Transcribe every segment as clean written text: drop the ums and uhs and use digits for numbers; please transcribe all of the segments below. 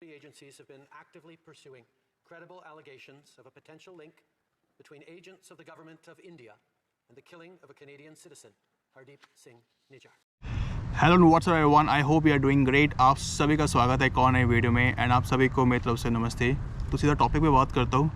Agencies have been actively pursuing credible allegations of a potential link between agents of the government of India and the killing of a Canadian citizen, Hardeep Singh Nijjar. Hello what's up everyone, I hope you are doing great. आप सभी का स्वागत है एक और नए video में and आप सभी को मेरी तरफ से नमस्ते। तो सीधा टॉपिक पे बात करता हूँ।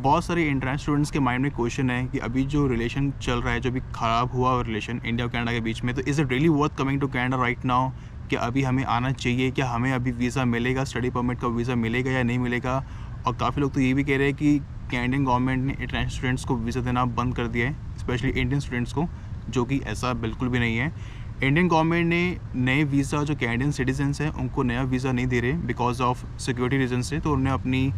बहुत सारे इंटरनेशनल स्टूडेंट्स के माइंड में क्वेश्चन है कि अभी जो रिलेशन चल रहा है, जो भी ख़राब हुआ रिलेशन इंडिया और कनाडा के बीच में, तो is it really worth coming to Canada right now? क्या अभी हमें आना चाहिए? क्या हमें अभी वीज़ा मिलेगा, स्टडी परमिट का वीज़ा मिलेगा या नहीं मिलेगा? और काफ़ी लोग तो ये भी कह रहे हैं कि कैनेडियन गवर्नमेंट ने इंटरनेशनल स्टूडेंट्स को वीज़ा देना बंद कर दिया है, स्पेशली इंडियन स्टूडेंट्स को, जो कि ऐसा बिल्कुल भी नहीं है। इंडियन गवर्नमेंट ने नए वीज़ा जो कैनेडियन सिटीजन्स हैं उनको नया वीज़ा नहीं दे रहे बिकॉज ऑफ सिक्योरिटी रीजन से। तो उन्होंने अपनी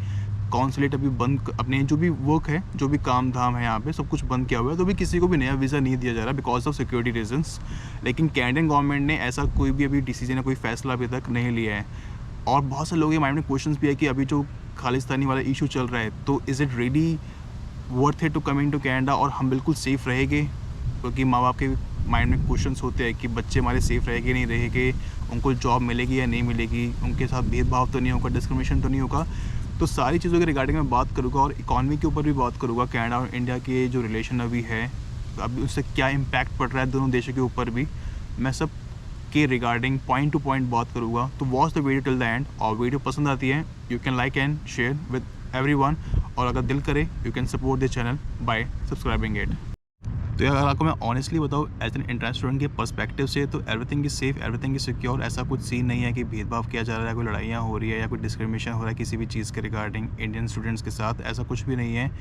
कॉन्सुलेट अभी बंद, अपने जो भी वर्क है, जो भी काम धाम है यहाँ पे सब कुछ बंद किया हुआ है। तो भी किसी को भी नया वीज़ा नहीं दिया जा रहा बिकॉज ऑफ सिक्योरिटी रीजन्स। लेकिन कैनेडियन गवर्नमेंट ने ऐसा कोई भी अभी डिसीजन या कोई फैसला अभी तक नहीं लिया है। और बहुत से लोगों के माइंड में क्वेश्चन भी है कि अभी जो खालिस्तानी वाला इशू चल रहा है, तो is it really worth it to coming to Canada और हम बिल्कुल सेफ़ रहेंगे? क्योंकि माँ बाप के माइंड में क्वेश्चंस होते हैं कि बच्चे हमारे सेफ़ रहेंगे नहीं रहेंगे, उनको जॉब मिलेगी या नहीं मिलेगी, उनके साथ भेदभाव तो नहीं होगा, डिस्क्रिमिनेशन तो नहीं होगा। तो सारी चीज़ों के रिगार्डिंग मैं बात करूँगा और इकॉनमी के ऊपर भी बात करूँगा। कनाडा और इंडिया के जो रिलेशन अभी है, अभी उससे क्या इम्पैक्ट पड़ रहा है दोनों देशों के ऊपर भी, मैं सब के रिगार्डिंग पॉइंट टू पॉइंट बात करूँगा। तो watch the video till the end. और वीडियो पसंद आती है you can like and share with everyone, और अगर दिल करे you can support this channel bye subscribing it. तो यार अगर आपको मैं ऑनेस्टली बताऊँ एज एन इंटरनेशनल स्टूडेंट के पर्सपेक्टिव से, तो everything is safe, everything is secure. ऐसा कुछ सीन नहीं है कि भेदभाव किया जा रहा है, कोई लड़ाइयाँ हो रही है या कोई डिस्क्रिमिनेशन हो रहा है किसी भी चीज़ के रिगार्डिंग इंडियन स्टूडेंट्स के साथ, ऐसा कुछ भी नहीं है।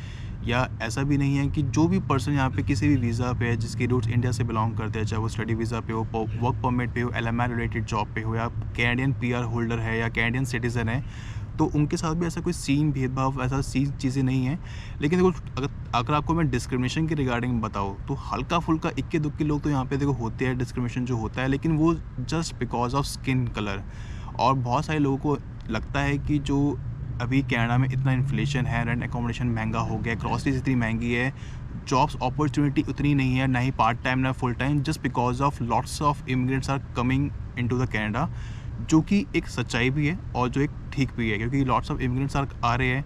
या ऐसा भी नहीं है कि जो भी पर्सन यहाँ पे किसी भी वीज़ा पे है, जिसके रूट्स इंडिया से बिलोंग करते हैं, चाहे वो स्टडी वीज़ा पे हो, वर्क परमिट पे हो, LMI रिलेटेड जॉब पे हो, या कैनेडियन PR होल्डर है या कैनेडियन सिटीज़न है, तो उनके साथ भी ऐसा कोई सीन भेदभाव ऐसा चीज़ें नहीं है। लेकिन देखो अगर आपको मैं डिस्क्रिमिनेशन के रिगार्डिंग बताऊँ, तो हल्का फुल्का इक्के दुक्के लोग तो यहाँ पे देखो होते हैं, डिस्क्रिमिनेशन जो होता है, लेकिन वो just because of skin colour. और बहुत सारे लोगों को लगता है कि जो अभी कनाडा में इतना इन्फ्लेशन है, रेंट एकोमोडेशन महंगा हो गया, ग्रॉसरीज इतनी महंगी है, जॉब्स अपॉर्चुनिटी उतनी नहीं है, ना ही पार्ट टाइम ना full time, just because of lots of immigrants are coming into the Canada, जो कि एक सच्चाई भी है और जो एक ठीक भी है। क्योंकि लॉट्स ऑफ इमिग्रेंट्स आ रहे हैं,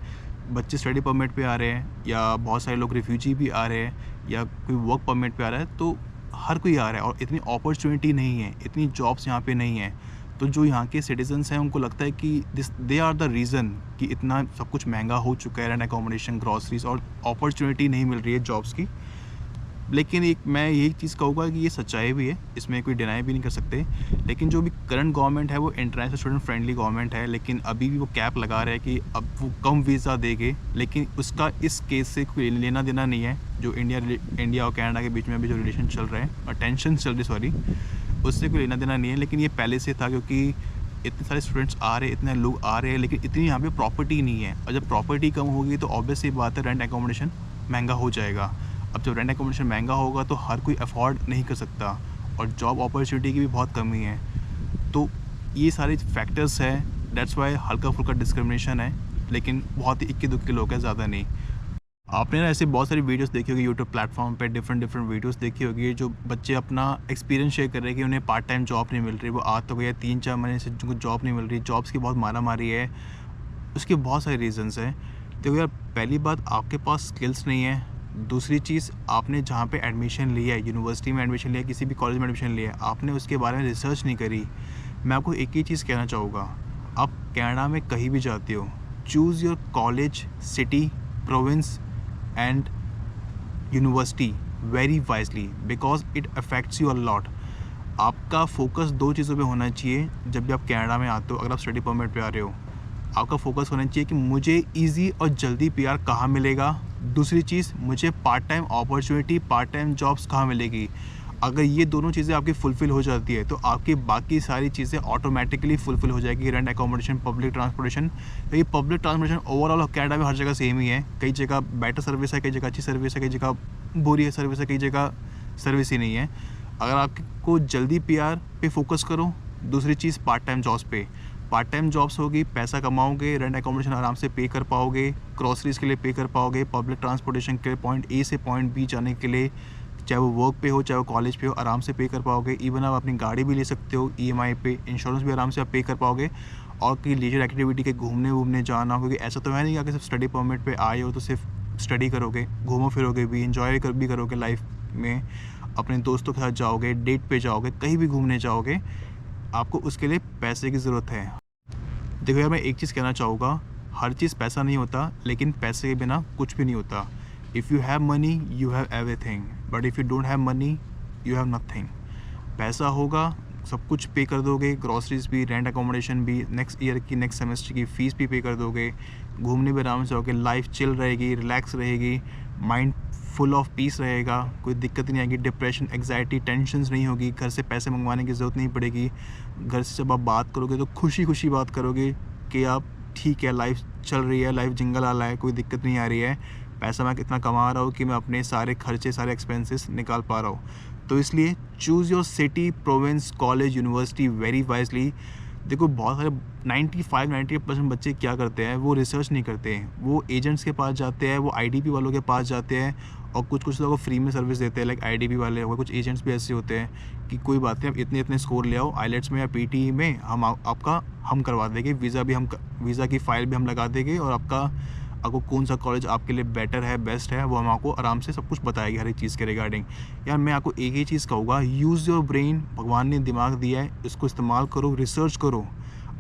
बच्चे स्टडी परमिट पे आ रहे हैं, या बहुत सारे लोग रिफ्यूजी भी आ रहे हैं, या कोई वर्क परमिट पे आ रहा है, तो हर कोई आ रहा है। और इतनी अपॉर्चुनिटी नहीं है, इतनी जॉब्स यहाँ पे नहीं है। तो जो यहाँ के सिटीजन्स हैं उनको लगता है कि दे आर द रीज़न कि इतना सब कुछ महंगा हो चुका है, रेंट एकोमोडेशन, ग्रॉसरीज, और अपॉर्चुनिटी नहीं मिल रही है जॉब्स की। लेकिन एक मैं यही चीज़ कहूँगा कि ये सच्चाई भी है, इसमें कोई डिनाई भी नहीं कर सकते। लेकिन जो भी करंट गवर्नमेंट है वो इंटरनेशनल स्टूडेंट फ्रेंडली गवर्नमेंट है, लेकिन अभी भी वो कैप लगा रहे हैं कि अब वो कम वीज़ा देंगे। लेकिन उसका इस केस से कोई लेना देना नहीं है। जो इंडिया और कनाडा के बीच में अभी जो रिलेशन चल रहे हैं, और टेंशन चल रही, सॉरी, उससे कोई लेना देना नहीं है। लेकिन ये पहले से था, क्योंकि इतने सारे स्टूडेंट्स आ रहे हैं, इतने लोग आ रहे हैं, लेकिन इतनी यहाँ पे प्रॉपर्टी नहीं है। और जब प्रॉपर्टी कम होगी तो ऑब्वियस सी बात है रेंट एकोमोडेशन महंगा हो जाएगा। अब जब रेंट एकोमोडेशन महंगा होगा तो हर कोई अफोर्ड नहीं कर सकता, और जॉब अपॉर्चुनिटी की भी बहुत कमी है। तो ये सारे फैक्टर्स हैं, दैट्स वाई हल्का फुल्का डिस्क्रिमिनेशन है, लेकिन बहुत ही इक्के दुक्के लोग हैं, ज़्यादा नहीं। आपने ना ऐसे बहुत सारी वीडियोस देखी होगी यूट्यूब प्लेटफॉर्म पे, डिफरेंट वीडियोस देखी होगी, जो बच्चे अपना एक्सपीरियंस शेयर कर रहे हैं कि उन्हें पार्ट टाइम जॉब नहीं मिल रही। वो आ तो गया 3-4 महीने से जिनको जॉब नहीं मिल रही, जॉब्स की बहुत मारा मारी है, उसके बहुत सारे रीजंस हैं। देखो यार, पहली बात आपके पास स्किल्स नहीं है। दूसरी चीज़, आपने जहाँ पे एडमिशन लिया है, यूनिवर्सिटी में एडमिशन लिया है, किसी भी कॉलेज में एडमिशन लिया है, आपने उसके बारे में रिसर्च नहीं करी। मैं आपको एक ही चीज़ कहना चाहूँगा, आप कनाडा में कहीं भी जाते हो, choose your college, city, province and university very wisely, because it affects you a lot. आपका फोकस 2 चीज़ों पे होना चाहिए जब भी आप कनाडा में आते हो। अगर आप स्टडी परमिट पे आ रहे हो, आपका फोकस होना चाहिए कि मुझे इजी और जल्दी PR कहाँ मिलेगा। दूसरी चीज़, मुझे part time opportunity, part time jobs कहाँ मिलेगी। अगर ये दोनों चीज़ें आपकी फुलफ़िल हो जाती है, तो आपकी बाकी सारी चीज़ें ऑटोमेटिकली फुलफ़िल हो जाएगी। रेंट एकोमोडेशन, पब्लिक ट्रांसपोर्टेशन, तो ये पब्लिक ट्रांसपोर्टेशन ओवरऑल कनाडा में हर जगह सेम ही है। कई जगह बेटर सर्विस है, कई जगह अच्छी सर्विस है, कई जगह बुरी है सर्विस है, कई जगह सर्विस ही नहीं है। अगर आपको जल्दी PR पे फोकस करो, दूसरी चीज़ पार्ट टाइम जॉब्स पे, पार्ट टाइम जॉब्स होगी, पैसा कमाओगे, रेंट एकोमोडेशन आराम से पे कर पाओगे, ग्रॉसरीज के लिए पे कर पाओगे, पब्लिक ट्रांसपोर्टेशन के लिए पॉइंट A से पॉइंट B जाने के लिए, चाहे वो वर्क पे हो चाहे वो कॉलेज पे हो, आराम से पे कर पाओगे। इवन आप अपनी गाड़ी भी ले सकते हो EMI पे, इंश्योरेंस भी आराम से आप पे कर पाओगे। और कहीं लीजर एक्टिविटी के घूमने जाना, क्योंकि ऐसा तो है नहीं कि अगर सिर्फ स्टडी परमिट पे आए हो तो सिर्फ स्टडी करोगे, घूमो फिरोगे भी, इंजॉय भी करोगे लाइफ में, अपने दोस्तों के साथ जाओगे, डेट पे जाओगे, कहीं भी घूमने जाओगे, आपको उसके लिए पैसे की ज़रूरत है। देखो यार, मैं एक चीज़ कहना चाहूँगा, हर चीज़ पैसा नहीं होता, लेकिन पैसे के बिना कुछ भी नहीं होता। If you have money you have everything, but if you don't have money you have nothing. पैसा होगा सब कुछ पे कर दोगे, ग्रॉसरीज भी, रेंट अकोमोडेशन भी, नेक्स्ट ईयर की नेक्स्ट सेमेस्टर की फ़ीस भी पे कर दोगे, घूमने भी आराम से जाओगे, लाइफ चिल रहेगी, रिलैक्स रहेगी, माइंड फुल ऑफ पीस रहेगा, कोई दिक्कत नहीं आएगी, डिप्रेशन, एग्जाइटी, टेंशन्स नहीं होगी, घर से पैसे मंगवाने की ज़रूरत नहीं पड़ेगी। घर से जब आप बात करोगे तो खुशी बात करोगे कि आप ठीक है, लाइफ चल रही है, लाइफ जिंगल आला है, कोई दिक्कत नहीं आ रही है, पैसा मैं कितना कमा रहा हूँ कि मैं अपने सारे खर्चे, सारे एक्सपेंसेस निकाल पा रहा हूँ। तो इसलिए choose your city, province, college, university very wisely. देखो बहुत सारे 95-98% बच्चे क्या करते हैं, वो रिसर्च नहीं करते हैं, वो एजेंट्स के पास जाते हैं, वो आईडीपी वालों के पास जाते हैं, और कुछ लोगों को फ्री में सर्विस देते हैं, लाइक आईडीपी वाले हो गए। कुछ एजेंट्स भी ऐसे होते हैं कि कोई बात नहीं, आप इतने स्कोर ले आओ आईलेट्स में या पीटी में, हम करवा देंगे, वीज़ा की फ़ाइल भी हम लगा देंगे, और आपको कौन सा कॉलेज आपके लिए बेटर है, बेस्ट है, वो हम आपको आराम से सब कुछ बताएगी हर एक चीज़ के रिगार्डिंग। यार मैं आपको एक ही चीज़ कहूँगा, यूज़ योर ब्रेन। भगवान ने दिमाग दिया है, इसको इस्तेमाल करो, रिसर्च करो।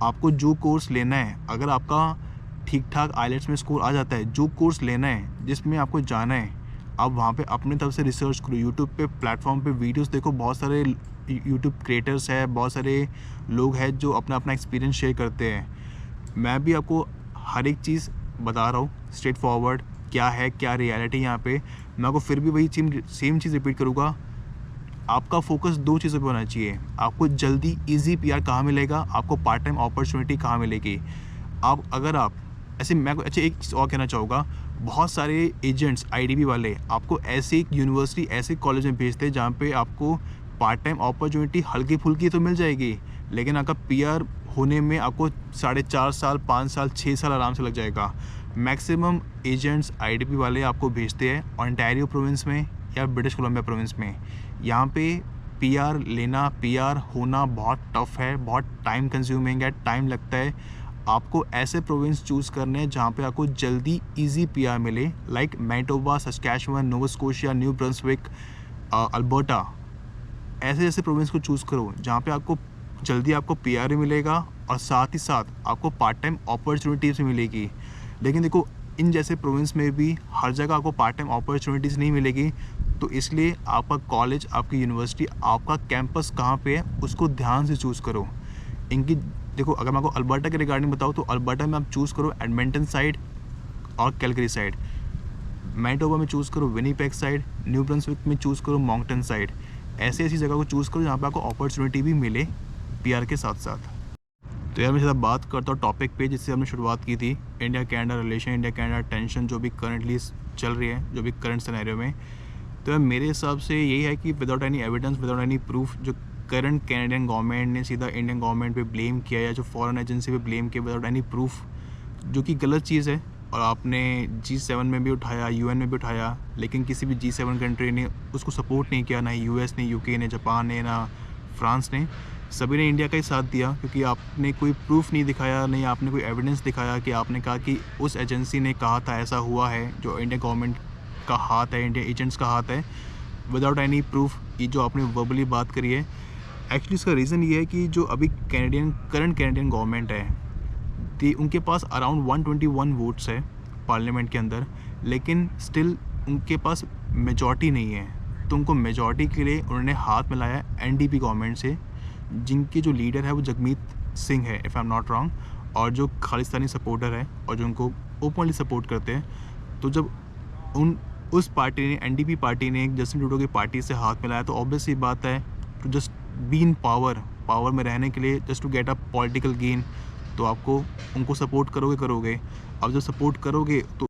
आपको जो कोर्स लेना है, अगर आपका ठीक ठाक आईलेट्स में स्कोर आ जाता है, जो कोर्स लेना है, जिसमें आपको जाना है, आप वहाँ पे अपनी तरफ से रिसर्च करो। यूट्यूब पे प्लेटफॉर्म पे वीडियोस देखो, बहुत सारे यूट्यूब क्रिएटर्स है, बहुत सारे लोग हैं जो अपना एक्सपीरियंस शेयर करते हैं। मैं भी आपको हर एक चीज़ बता रहा हूँ स्ट्रेट फॉरवर्ड, क्या है, क्या रियलिटी यहाँ पे। मैं आपको फिर भी वही सेम चीज़ रिपीट करूँगा, आपका फोकस 2 चीज़ों पे होना चाहिए। आपको जल्दी इजी पीआर कहाँ मिलेगा, आपको पार्ट टाइम अपॉर्चुनिटी कहाँ मिलेगी। अगर आप ऐसे, मैं अच्छा एक चीज़ और कहना चाहूँगा, बहुत सारे एजेंट्स, आईडीपी वाले आपको ऐसे यूनिवर्सिटी, ऐसे कॉलेज में भेजते हैं जहाँ पे आपको पार्ट टाइम अपॉर्चुनिटी हल्की फुल्की तो मिल जाएगी, लेकिन आपका पीआर होने में आपको 4.5 साल, 5 साल, 6 साल आराम से लग जाएगा। मैक्सिमम एजेंट्स, आईडीपी वाले आपको भेजते हैं ओंटारियो प्रोविंस में या ब्रिटिश कोलंबिया प्रोविंस में। यहाँ पे पीआर लेना, पीआर होना बहुत टफ है, बहुत टाइम कंज्यूमिंग है, टाइम लगता है। आपको ऐसे प्रोविंस चूज़ करने हैं जहाँ पे आपको जल्दी इजी पीआर मिले, like Manitoba, Saskatchewan, Nova Scotia, new Brunswick, Alberta. ऐसे प्रोविंस को चूज़ करो जहाँ पे आपको जल्दी पीआर भी मिलेगा और साथ ही साथ आपको पार्ट टाइम अपॉर्चुनिटीज़ भी मिलेगी। लेकिन देखो, इन जैसे प्रोविंस में भी हर जगह आपको पार्ट टाइम अपॉर्चुनिटीज़ नहीं मिलेगी, तो इसलिए आपका कॉलेज, आपकी यूनिवर्सिटी, आपका कैंपस कहाँ पे है, उसको ध्यान से चूज़ करो। इनकी देखो, अगर मैं आपको अल्बर्टा के रिगार्डिंग बताऊँ तो अल्बर्टा में आप चूज़ करो एडमंटन साइड और कैलगरी साइड। मैनिटोबा में चूज़ करो विनीपेग साइड, न्यू ब्रंसविक में चूज़ करो मॉन्कटन साइड। ऐसी जगह को चूज़ करो जहाँ पे आपको अपॉर्चुनिटी भी मिले पीआर के साथ साथ। तो यार मैं सीधा बात करता हूँ टॉपिक पे जिससे हमने शुरुआत की थी, India Canada relation, India Canada tension जो भी करंटली चल रही है, जो भी करंट सिनेरियो में। तो यार मेरे हिसाब से यही है कि without any evidence, without any proof, जो करंट कैनेडियन गवर्नमेंट ने सीधा इंडियन गवर्नमेंट पे ब्लेम किया या जो फॉरेन एजेंसी पे ब्लेम किया विदाउट एनी प्रूफ, जो कि गलत चीज़ है। और आपने G7 में भी उठाया, UN में भी उठाया, लेकिन किसी भी G7 कंट्री ने उसको सपोर्ट नहीं किया, ना US ने, UK ने, जापान ने, ना फ्रांस ने। सभी ने इंडिया का ही साथ दिया, क्योंकि आपने कोई प्रूफ नहीं दिखाया, नहीं आपने कोई एविडेंस दिखाया कि आपने कहा कि उस एजेंसी ने कहा था ऐसा हुआ है, जो इंडियन गवर्नमेंट का हाथ है, इंडियन एजेंट्स का हाथ है, विदाउट एनी प्रूफ। ये जो आपने वर्बली बात करी है, एक्चुअली इसका रीज़न ये है कि जो अभी करंट कैनेडियन गवर्नमेंट है, उनके पास अराउंड 121 वोट्स है पार्लियामेंट के अंदर, लेकिन स्टिल उनके पास मेजॉरिटी नहीं है। तो उनको मेजॉरिटी के लिए उन्होंने हाथ मिलाया एनडीपी गवर्नमेंट से, जिनके जो लीडर है वो जगमीत सिंह है, if I am not wrong, और जो खालिस्तानी सपोर्टर है और जो उनको ओपनली सपोर्ट करते हैं। तो जब उस पार्टी ने, एनडीपी पार्टी ने जस्टिन ट्रूडो की पार्टी से हाथ मिलाया, तो ऑब्वियस सी बात है, to just be in power में रहने के लिए, just to get a political gain, तो आपको उनको सपोर्ट करोगे। अब जब सपोर्ट करोगे तो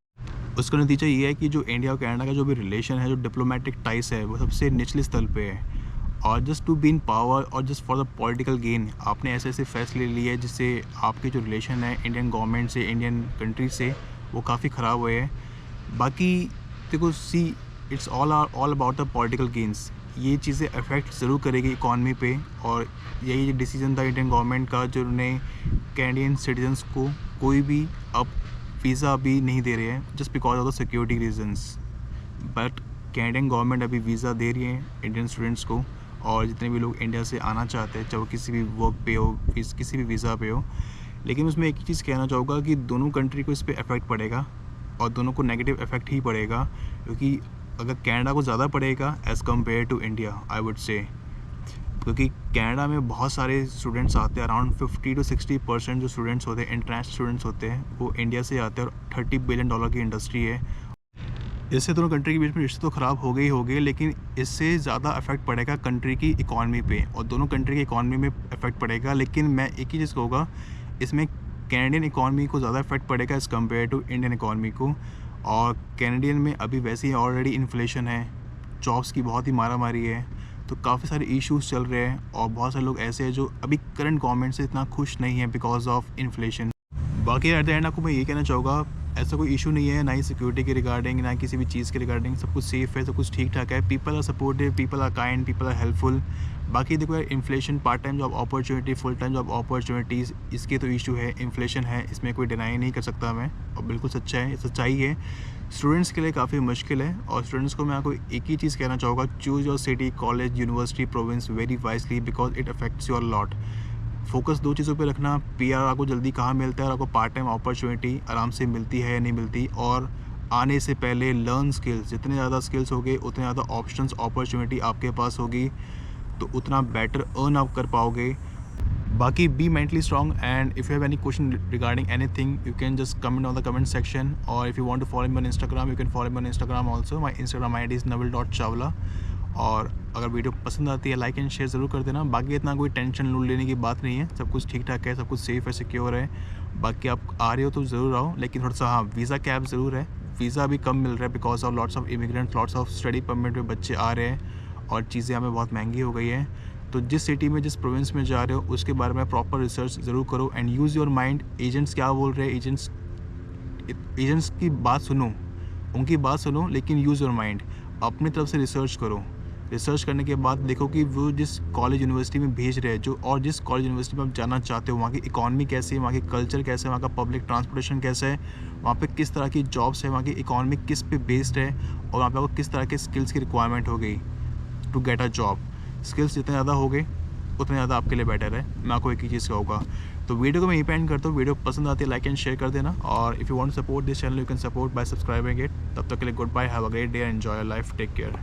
उसका नतीजा ये है कि जो इंडिया और कनाडा का जो भी रिलेशन है, जो डिप्लोमेटिक टाइस है, वो सबसे निचले स्तर पे है। और just to be in power और just for the political gain आपने ऐसे फैसले लिए जिससे आपके जो रिलेशन है इंडियन गवर्नमेंट से, इंडियन कंट्री से, वो काफ़ी ख़राब हुए हैं। बाकी देखो, see it's all about the political gains. ये चीज़ें अफेक्ट ज़रूर करेगी इकॉनमी पे, और यही डिसीजन था इंडियन गवर्नमेंट का, जो उन्होंने कैनेडियन सिटीजन्स को कोई भी अब वीज़ा अभी नहीं दे रहे हैं just because of the security reasons. But Canadian government अभी वीज़ा दे रही है इंडियन स्टूडेंट्स को, और जितने भी लोग इंडिया से आना चाहते हैं, चाहे वो किसी भी वर्क पे हो, किसी भी वीज़ा पे हो। लेकिन उसमें एक ही चीज़ कहना चाहूँगा कि दोनों कंट्री को इस पर इफेक्ट पड़ेगा, और दोनों को नेगेटिव इफेक्ट ही पड़ेगा, क्योंकि अगर कनाडा को ज़्यादा पड़ेगा as compare to India, I would say, क्योंकि कनाडा में बहुत सारे स्टूडेंट्स आते हैं, अराउंड 50 to 60% जो स्टूडेंट्स होते हैं, इंटरनेशनल स्टूडेंट्स होते हैं, वो इंडिया से आते हैं, और $30 बिलियन की इंडस्ट्री है। इससे दोनों कंट्री के बीच में रिश्ते तो ख़राब हो गए, लेकिन इससे ज़्यादा इफेक्ट पड़ेगा कंट्री की इकॉनमी पे, और दोनों कंट्री की इकॉनमी में इफेक्ट पड़ेगा। लेकिन मैं एक ही चीज़ कहूँगा, इसमें कैनेडियन इकॉनमी को ज़्यादा इफेक्ट पड़ेगा as compare to Indian economy को। और कैनेडियन में अभी वैसे ही ऑलरेडी इन्फ्लेशन है, जॉब्स की बहुत ही मारामारी है, तो काफ़ी सारे इश्यूज चल रहे हैं, और बहुत सारे लोग ऐसे हैं जो अभी करंट गवर्नमेंट से इतना खुश नहीं है बिकॉज ऑफ इन्फ्लेशन। बाकी एट द एंड आपको मैं ये कहना चाहूँगा, ऐसा कोई इशू नहीं है, ना ही सिक्योरिटी के रिगार्डिंग, ना किसी भी चीज़ के रिगार्डिंग, सब कुछ सेफ़ है, सब कुछ ठीक ठाक है। People are supportive, people are kind, people are helpful. बाकी देखो यार, inflation, part time job opportunity, full time job opportunities, इसके तो इशू है, इन्फ्लेशन है, इसमें कोई डिनाई नहीं कर सकता मैं, और बिल्कुल सच्चा है, सच्चाई है। स्टूडेंट्स के लिए काफ़ी मुश्किल है, और स्टूडेंट्स को मैं आपको एक ही चीज़ कहना चाहूँगा, choose your city, college, university, province very wisely, because it affects your lot. Focus दो चीज़ों पे रखना, पीआर आपको जल्दी कहाँ मिलता है, और आपको पार्ट टाइम अपॉर्चुनिटी आराम से मिलती है या नहीं मिलती, और आने से पहले लर्न स्किल्स। जितने ज़्यादा स्किल्स होंगे, उतने ज़्यादा ऑप्शंस, अपॉर्चुनिटी आपके पास होगी, तो उतना बेटर अर्न आप कर पाओगे। बाकी be mentally strong, and if you have any question regarding anything, you can just comment on the comment section, और if you want to follow me on Instagram, you can follow me on Instagram also. My Instagram ID is naval.chawla। और अगर video पसंद आती है, like and share ज़रूर कर देना। बाकी इतना कोई टेंशन लूट लेने की बात नहीं है, सब कुछ ठीक ठाक है, सब कुछ सेफ़ है, सिक्योर है। बाकी आप आ रहे हो तो ज़रूर आओ, लेकिन थोड़ा सा हाँ, वीज़ा कैप ज़रूर है, वीज़ा भी कम मिल रहा है because of lots of immigrants, lots of study permit में बच्चे आ रहे हैं, और चीज़ें हमें बहुत महंगी हो गई हैं। तो जिस सिटी में, जिस प्रोविंस में जा रहे हो, उसके बारे में प्रॉपर रिसर्च ज़रूर करो, and use your mind. Agents क्या बोल रहे हैं, एजेंट्स की बात सुनो, उनकी बात सुनो, लेकिन यूज़ योर माइंड, अपनी तरफ से रिसर्च करो। रिसर्च करने के बाद देखो कि वो जिस कॉलेज यूनिवर्सिटी में भेज रहे हैं, जो और जिस कॉलेज यूनिवर्सिटी में आप जाना चाहते हो, वहाँ की इकॉनमी कैसी है, वहाँ की कल्चर कैसे है, वहाँ का पब्लिक ट्रांसपोर्टेशन कैसा है, वहाँ पे किस तरह की जॉब्स है, वहाँ की इकॉनमी किस पे बेस्ड है, और वहाँ पे आपको किस तरह के स्किल्स की रिक्वायरमेंट हो गई to get a job. Skills जितने ज़्यादा हो गए, उतने ज़्यादा आपके लिए बेटर है। मैं आपको एक ही चीज़ कहूँगा। तो वीडियो को मैं यहीं पे एंड करता हूँ। वीडियो पसंद आती है, लाइक एंड शेयर कर देना, और if you want to support this channel, you can support by subscribing it. तब तक के लिए good bye, have a great day, enjoy your life, take care.